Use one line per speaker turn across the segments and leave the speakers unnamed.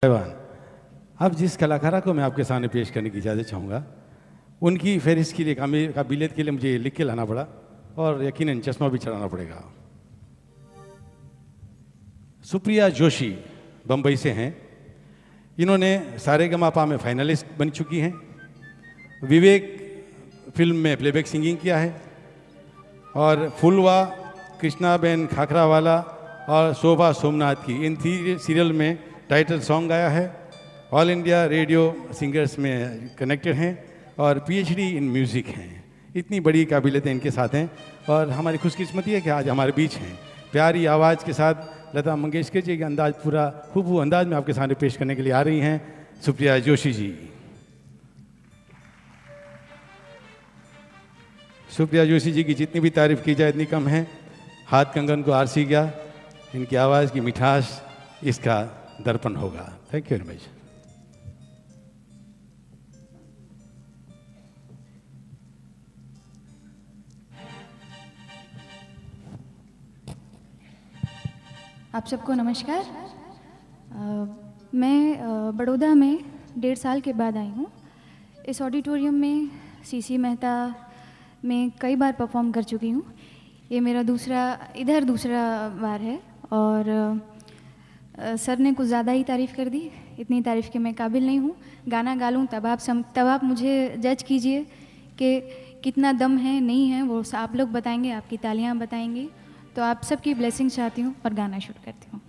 अब जिस कलाकारा को मैं आपके सामने पेश करने की इजाज़त चाहूँगा, उनकी फहरिस्त के लिए काबिलियत के लिए मुझे लिख के लाना पड़ा और यकीनन चश्मा भी चढ़ाना पड़ेगा। सुप्रिया जोशी बम्बई से हैं। इन्होंने सारेगामापा में फाइनलिस्ट बन चुकी हैं। विवेक फिल्म में प्लेबैक सिंगिंग किया है और फुलवा, कृष्णाबेन खाखरावाला और शोभा सोमनाथ की इन 3 सीरियल में टाइटल सॉन्ग गाया है। ऑल इंडिया रेडियो सिंगर्स में कनेक्टेड हैं और पीएचडी इन म्यूज़िक हैं। इतनी बड़ी काबिलियतें इनके साथ हैं और हमारी खुशकिस्मती है कि आज हमारे बीच हैं। प्यारी आवाज़ के साथ लता मंगेशकर जी का अंदाज पूरा हूबहू अंदाज में आपके सामने पेश करने के लिए आ रही हैं सुप्रिया जोशी जी। सुप्रिया जोशी जी की जितनी भी तारीफ़ की जाए इतनी कम है। हाथ कंगन को आरसी गया, इनकी आवाज़ की मिठास इसका दर्पण होगा। Thank you very much.
आप सबको नमस्कार। मैं बड़ौदा में 1.5 साल के बाद आई हूँ। इस ऑडिटोरियम में सीसी मेहता में कई बार परफॉर्म कर चुकी हूँ। ये मेरा दूसरा बार है और सर ने कुछ ज़्यादा ही तारीफ़ कर दी। इतनी तारीफ़ के मैं काबिल नहीं हूँ। गाना गा लूँ तब आप मुझे जज कीजिए कि कितना दम है नहीं है, वो आप लोग बताएंगे, आपकी तालियाँ बताएंगी। तो आप सबकी ब्लेसिंग चाहती हूँ और गाना शुरू करती हूँ।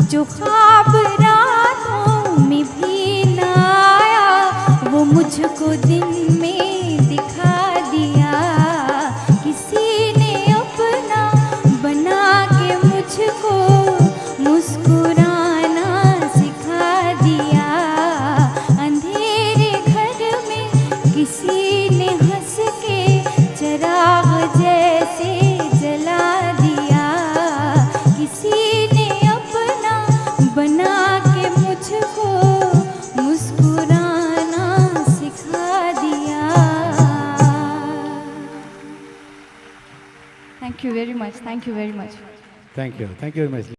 जो ख्वाब रातों में भी ना आया वो मुझको दिन में दिखा दिया। किसी ने अपना बना के मुझको मुस्कुराना सिखा दिया। अंधेरे घर में किसी ने हंस के चिराग जैसे जला दिया। किसी बना के मुझको मुस्कुराना सिखा दिया। Thank you very much. Thank you very much.
Thank you very much.